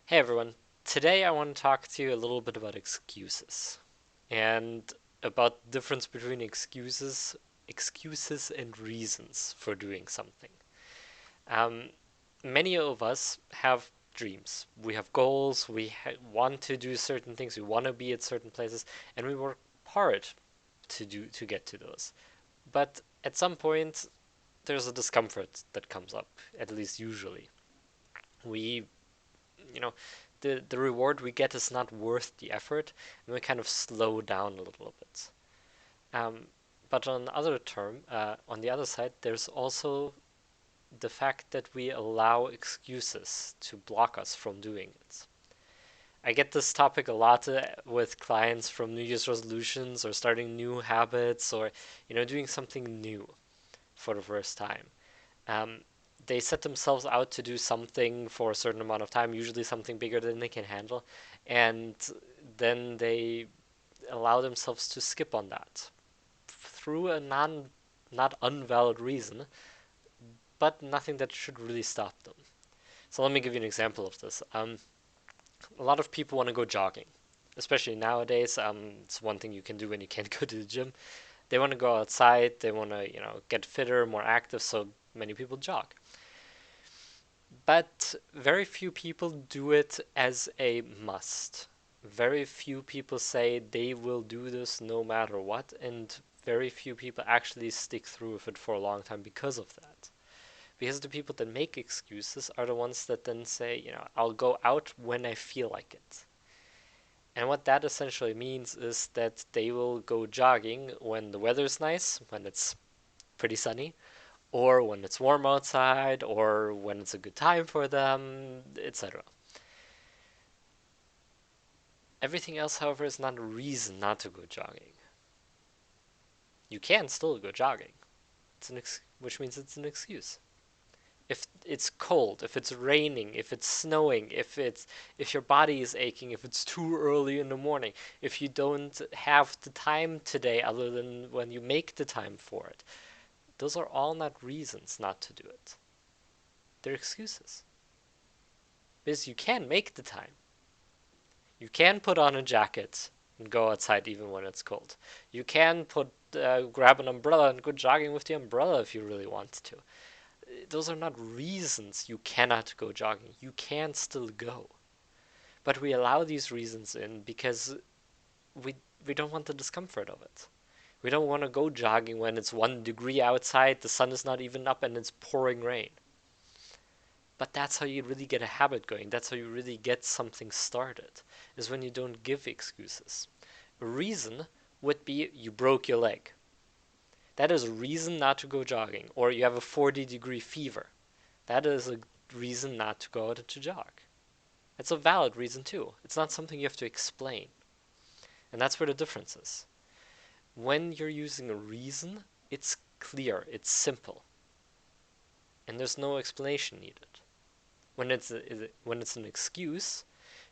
Hey everyone, today I want to talk to you a little bit about excuses and about the difference between excuses and reasons for doing something. Um, Many of us have dreams. We have goals. Want to do certain things. We want to be at certain places, and we work hard to get to those. But at some point, there's a discomfort that comes up. At least usually, we you know the reward we get is not worth the effort, and we kind of slow down a little bit. Um, but on the other side, there's also the fact that we allow excuses to block us from doing it. I get this topic a lot with clients from New Year's resolutions or starting new habits or doing something new for the first time. Um, they set themselves out to do something for a certain amount of time, usually something bigger than they can handle, and then they allow themselves to skip on that through a not unvalid reason, but nothing that should really stop them. So let me give you an example of this. A lot of people want to go jogging, especially nowadays. It's one thing you can do when you can't go to the gym. They want to go outside. They want to get fitter, more active. So many people jog. But very few people do it as a must. Very few people say they will do this no matter what, and very few people actually stick through with it for a long time because of that. Because the people that make excuses are the ones that then say, I'll go out when I feel like it. And what that essentially means is that they will go jogging when the weather's nice, when it's pretty sunny, or when it's warm outside, or when it's a good time for them, etc. Everything else, however, is not a reason not to go jogging. You can still go jogging, which means it's an excuse. If it's cold, if it's raining, if it's snowing, if your body is aching, if it's too early in the morning, if you don't have the time today other than when you make the time for it, those are all not reasons not to do it. They're excuses. Because you can make the time. You can put on a jacket and go outside even when it's cold. You can grab an umbrella and go jogging with the umbrella if you really want to. Those are not reasons you cannot go jogging. You can still go. But we allow these reasons in because we we don't want the discomfort of it. We don't want to go jogging when it's 1 degree outside, the sun is not even up, and it's pouring rain. But that's how you really get a habit going. That's how you really get something started, is when you don't give excuses. A reason would be you broke your leg. That is a reason not to go jogging. Or you have a 40-degree fever. That is a reason not to go out to jog. It's a valid reason too. It's not something you have to explain. And that's where the difference is. When you're using a reason, it's clear, it's simple, and there's no explanation needed. When it's an excuse,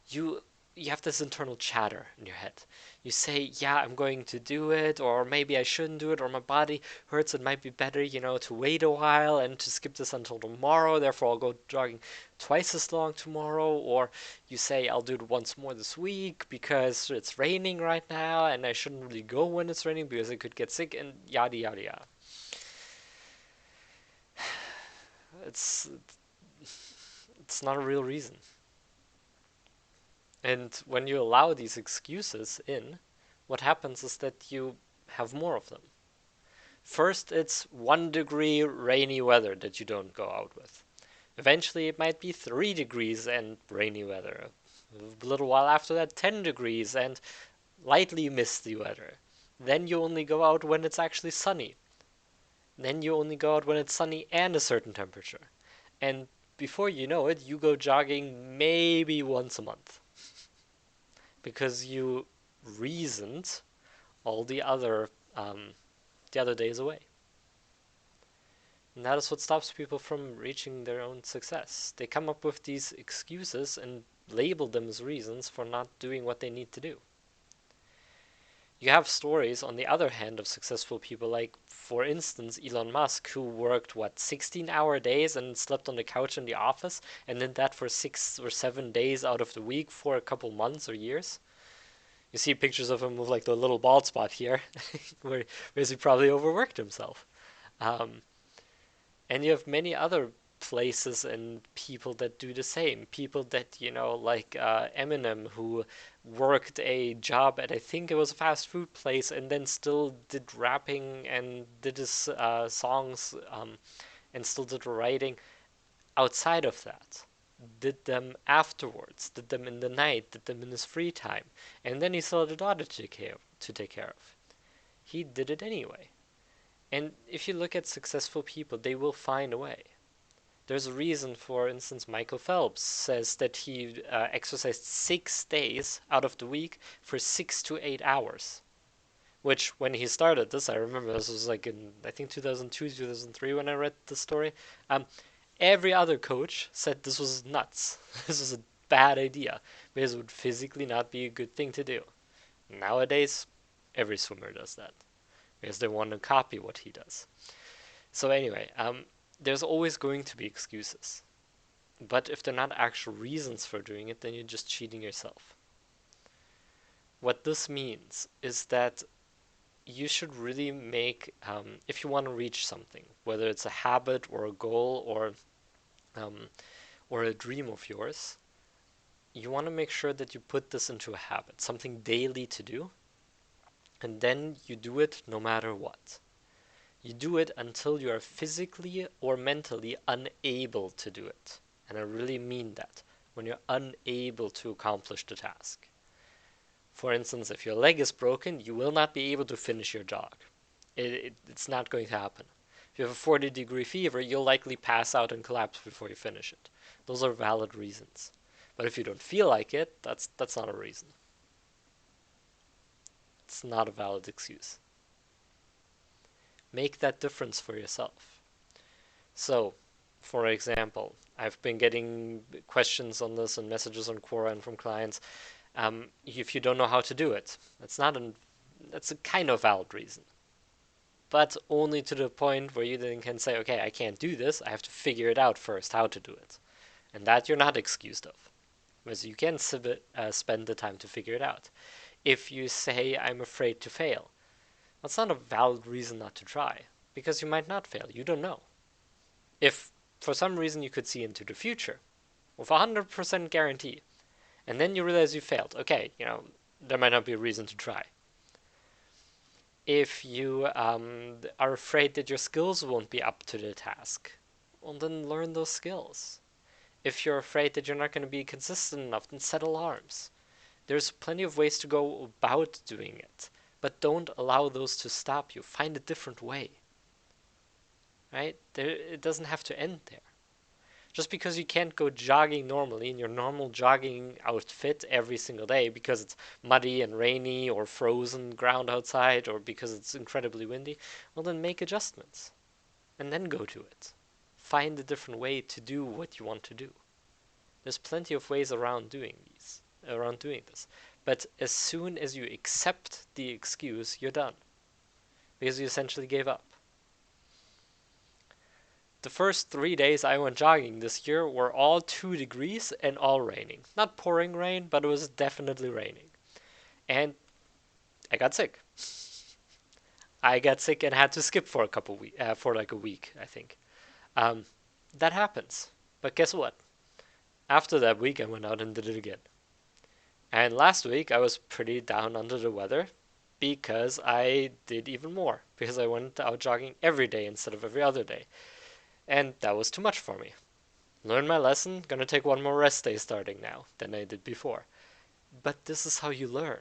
you you have this internal chatter in your head. You say, "Yeah, I'm going to do it," or maybe I shouldn't do it, or my body hurts. It might be better, to wait a while and to skip this until tomorrow. Therefore, I'll go jogging twice as long tomorrow. Or you say, "I'll do it once more this week because it's raining right now, and I shouldn't really go when it's raining because I could get sick," and yada yada yada. It's it's not a real reason. And when you allow these excuses in, what happens is that you have more of them. First, it's 1 degree rainy weather that you don't go out with. Eventually, it might be 3 degrees and rainy weather. A little while after that, 10 degrees and lightly misty weather. Then you only go out when it's actually sunny. Then you only go out when it's sunny and a certain temperature. And before you know it, you go jogging maybe once a month because you reasoned all the other days away. And that is what stops people from reaching their own success. They come up with these excuses and label them as reasons for not doing what they need to do. You have stories, on the other hand, of successful people, like, for instance, Elon Musk, who worked, what, 16-hour days and slept on the couch in the office, and did that for 6 or 7 days out of the week for a couple months or years. You see pictures of him with, like, the little bald spot here, where he probably overworked himself. Um, and you have many other places and people that do the same. People that, like Eminem, who worked a job at, I think it was a fast food place, and then still did rapping and did his songs, and still did writing outside of that. Did them afterwards, did them in the night, did them in his free time. And then he still had a daughter to take care of. He did it anyway. And if you look at successful people, they will find a way. There's a reason, for instance, Michael Phelps says that he exercised 6 days out of the week for 6 to 8 hours. Which, when he started this, I remember this was like in, I think, 2002, 2003 when I read the story. Um, every other coach said this was nuts. This was a bad idea because it would physically not be a good thing to do. Nowadays, every swimmer does that because they want to copy what he does. So anyway, there's always going to be excuses. But if they're not actual reasons for doing it, then you're just cheating yourself. What this means is that you should really make, if you want to reach something, whether it's a habit or a goal um, or a dream of yours, you want to make sure that you put this into a habit, something daily to do, and then you do it no matter what. You do it until you are physically or mentally unable to do it. And I really mean that, when you're unable to accomplish the task. For instance, if your leg is broken, you will not be able to finish your jog. It's not going to happen. If you have a 40-degree fever, you'll likely pass out and collapse before you finish it. Those are valid reasons. But if you don't feel like it, that's not a reason. It's not a valid excuse. Make that difference for yourself. So, for example, I've been getting questions on this and messages on Quora and from clients. If you don't know how to do it, that's a kind of valid reason, but only to the point where you then can say, okay, I can't do this. I have to figure it out first how to do it, and that you're not excused of, because you can spend the time to figure it out. If you say, I'm afraid to fail, that's not a valid reason not to try, because you might not fail. You don't know. If for some reason you could see into the future with 100% guarantee, and then you realize you failed, okay, there might not be a reason to try. If you are afraid that your skills won't be up to the task, well, then learn those skills. If you're afraid that you're not going to be consistent enough, then set alarms. There's plenty of ways to go about doing it, but don't allow those to stop you. Find a different way. Right? It doesn't have to end there. Just because you can't go jogging normally in your normal jogging outfit every single day because it's muddy and rainy or frozen ground outside or because it's incredibly windy, well, then make adjustments and then go to it. Find a different way to do what you want to do. There's plenty of ways around doing this. But as soon as you accept the excuse, you're done. Because you essentially gave up. The first 3 days I went jogging this year were all 2 degrees and all raining. Not pouring rain, but it was definitely raining. And I got sick. I got sick and had to skip for for like a week, I think. Um, that happens. But guess what? After that week, I went out and did it again. And last week, I was pretty down under the weather because I did even more. Because I went out jogging every day instead of every other day. And that was too much for me. Learned my lesson, gonna take one more rest day starting now than I did before. But this is how you learn.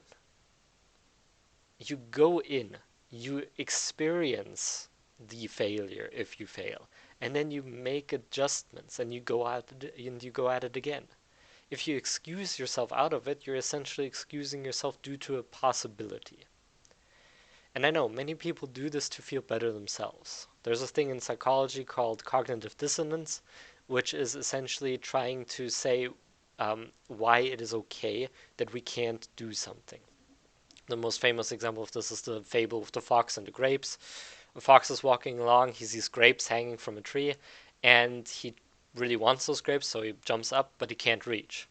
You go in, you experience the failure if you fail, and then you make adjustments and you go at it again. If you excuse yourself out of it, you're essentially excusing yourself due to a possibility. And I know many people do this to feel better themselves. There's a thing in psychology called cognitive dissonance, which is essentially trying to say why it is okay that we can't do something. The most famous example of this is the fable of the fox and the grapes. A fox is walking along, he sees grapes hanging from a tree, and he really wants those grapes, so he jumps up, but he can't reach.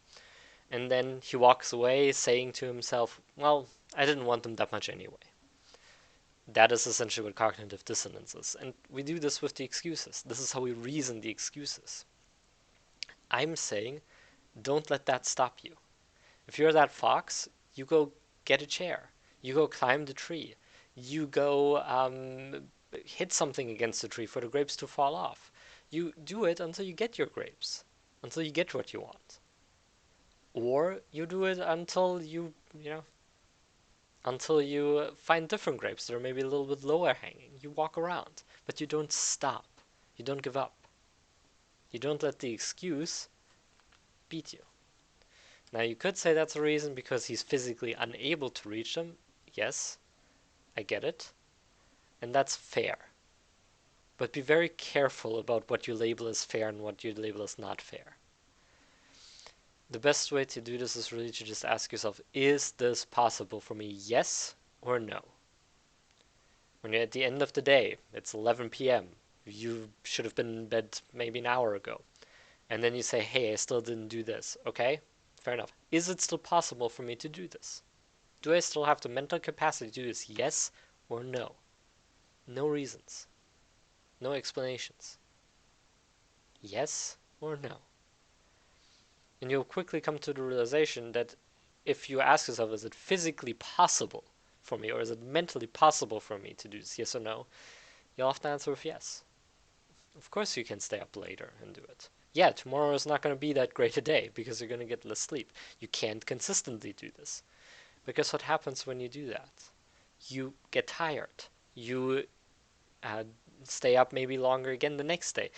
And then he walks away, saying to himself, well, I didn't want them that much anyway. That is essentially what cognitive dissonance is. And we do this with the excuses. This is how we reason the excuses. I'm saying, don't let that stop you. If you're that fox, you go get a chair. You go climb the tree. You go hit something against the tree for the grapes to fall off. You do it until you get your grapes, until you get what you want. Or you do it until until you find different grapes that are maybe a little bit lower hanging. You walk around, but you don't stop. You don't give up. You don't let the excuse beat you. Now, you could say that's a reason because he's physically unable to reach them. Yes, I get it. And that's fair. But be very careful about what you label as fair and what you label as not fair. The best way to do this is really to just ask yourself, is this possible for me? Yes or no? When you're at the end of the day, it's 11 p.m., you should have been in bed maybe an hour ago. And then you say, hey, I still didn't do this. Okay, fair enough. Is it still possible for me to do this? Do I still have the mental capacity to do this? Yes or no? No reasons. No explanations. Yes or no? And you'll quickly come to the realization that if you ask yourself, is it physically possible for me, or is it mentally possible for me to do this, yes or no, you'll often answer with yes. Of course you can stay up later and do it. Yeah, tomorrow is not going to be that great a day because you're going to get less sleep. You can't consistently do this. Because what happens when you do that? You get tired. You uh, stay up maybe longer again the next day.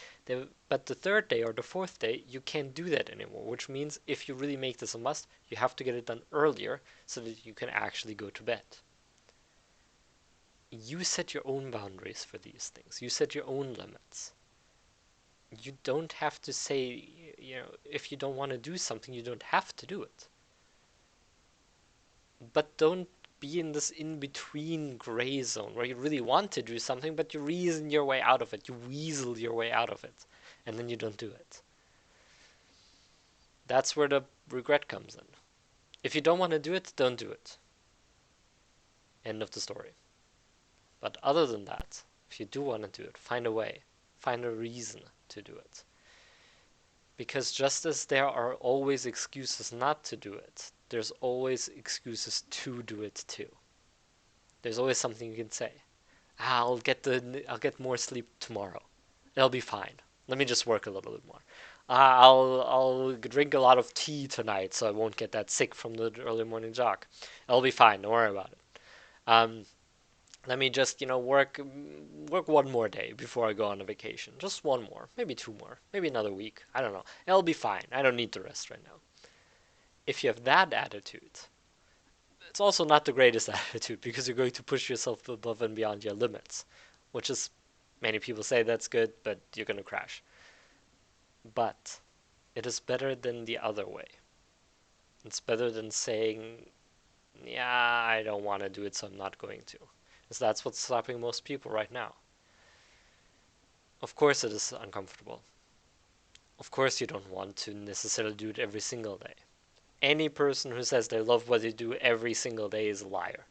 But the third day or the fourth day, you can't do that anymore, which means if you really make this a must, you have to get it done earlier so that you can actually go to bed. You set your own boundaries for these things. You set your own limits. You don't have to say, if you don't want to do something, you don't have to do it. But don't be in this in-between gray zone where you really want to do something, but you reason your way out of it. You weasel your way out of it, and then you don't do it. That's where the regret comes in. If you don't want to do it, don't do it. End of the story. But other than that, if you do want to do it, find a way. Find a reason to do it. Because just as there are always excuses not to do it, there's always excuses to do it too. There's always something you can say. I'll get more sleep tomorrow. It'll be fine. Let me just work a little bit more. I'll drink a lot of tea tonight, so I won't get that sick from the early morning jog. It'll be fine. Don't worry about it. Let me just work one more day before I go on a vacation. Just one more, maybe two more, maybe another week. I don't know. It'll be fine. I don't need to rest right now. If you have that attitude, it's also not the greatest attitude because you're going to push yourself above and beyond your limits, which is, many people say that's good, but you're going to crash. But it is better than the other way. It's better than saying, yeah, I don't want to do it, so I'm not going to. Because that's what's stopping most people right now. Of course it is uncomfortable. Of course you don't want to necessarily do it every single day. Any person who says they love what they do every single day is a liar.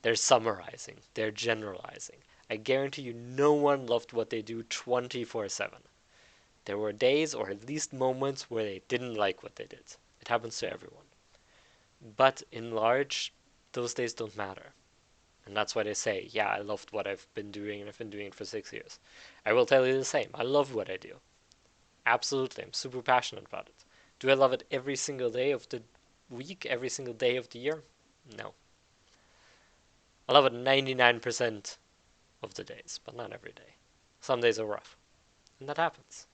They're summarizing. They're generalizing. I guarantee you no one loved what they do 24/7. There were days, or at least moments, where they didn't like what they did. It happens to everyone. But in large, those days don't matter. And that's why they say, yeah, I loved what I've been doing, and I've been doing it for 6 years. I will tell you the same. I love what I do. Absolutely. I'm super passionate about it. Do I love it every single day of the week, every single day of the year? No. I love it 99% of the days, but not every day. Some days are rough. And that happens.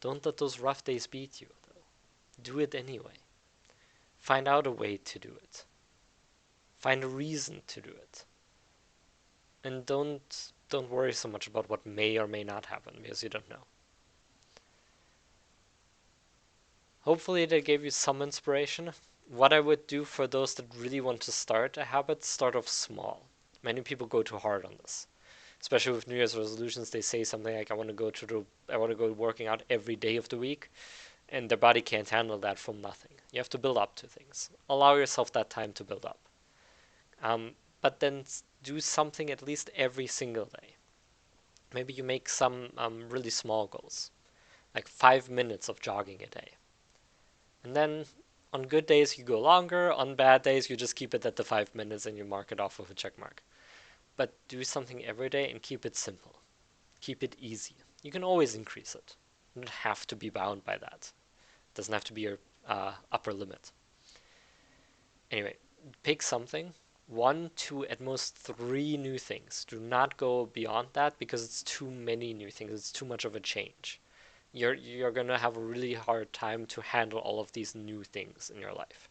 Don't let those rough days beat you, though. Do it anyway. Find out a way to do it. Find a reason to do it. And don't worry so much about what may or may not happen, because you don't know. Hopefully that gave you some inspiration. what I would do for those that really want to start a habit, start off small. Many people go too hard on this, especially with New Year's resolutions. They say something like, I want to go working out every day of the week," and their body can't handle that from nothing. You have to build up to things. Allow yourself that time to build up. But then do something at least every single day. Maybe you make some really small goals, like 5 minutes of jogging a day. And then on good days you go longer, on bad days you just keep it at the 5 minutes and you mark it off with a check mark. But do something every day and keep it simple. Keep it easy. You can always increase it. You don't have to be bound by that. It doesn't have to be your upper limit. Anyway, pick something, one, two, at most three new things. Do not go beyond that because it's too many new things. It's too much of a change. You're gonna have a really hard time to handle all of these new things in your life.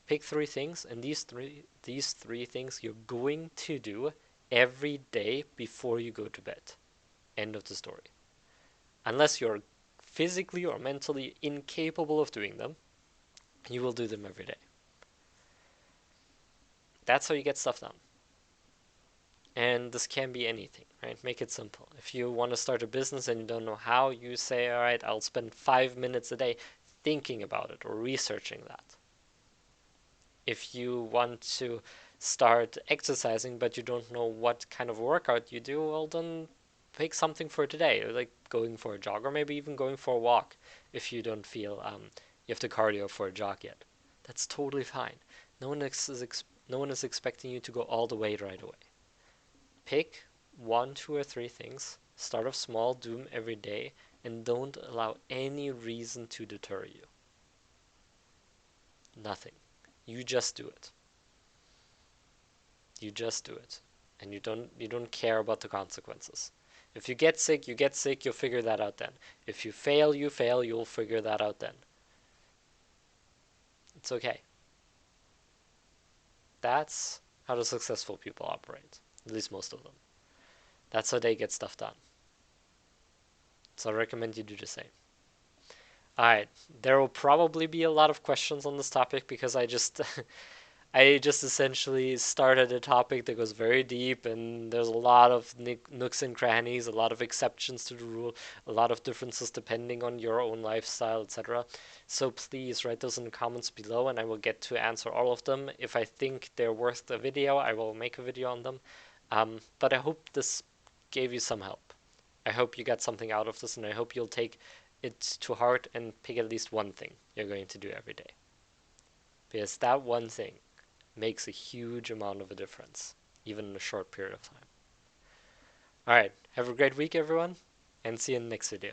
Pick three things, and these three things you're going to do every day before you go to bed. End of the story. Unless you're physically or mentally incapable of doing them, you will do them every day. That's how you get stuff done. And this can be anything, right? Make it simple. If you want to start a business and you don't know how, you say, all right, I'll spend 5 minutes a day thinking about it or researching that. If you want to start exercising but you don't know what kind of workout you do, well, then pick something for today, like going for a jog or maybe even going for a walk if you don't feel you have the cardio for a jog yet. That's totally fine. No one is expecting you to go all the way right away. Pick one, two, or three things. Start off small, do them every day, and don't allow any reason to deter you. Nothing. You just do it. You just do it. And you don't care about the consequences. If you get sick, you get sick, you'll figure that out then. If you fail, you'll figure that out then. It's okay. That's how the successful people operate. At least most of them. That's how they get stuff done. So I recommend you do the same. Alright, there will probably be a lot of questions on this topic because I just I just essentially started a topic that goes very deep and there's a lot of nooks and crannies, a lot of exceptions to the rule, a lot of differences depending on your own lifestyle, etc. So please write those in the comments below and I will get to answer all of them. If I think they're worth a video, I will make a video on them. But I hope this gave you some help. I hope you got something out of this and I hope you'll take it to heart and pick at least one thing you're going to do every day. Because that one thing makes a huge amount of a difference, even in a short period of time. Alright, have a great week, everyone, and see you in the next video.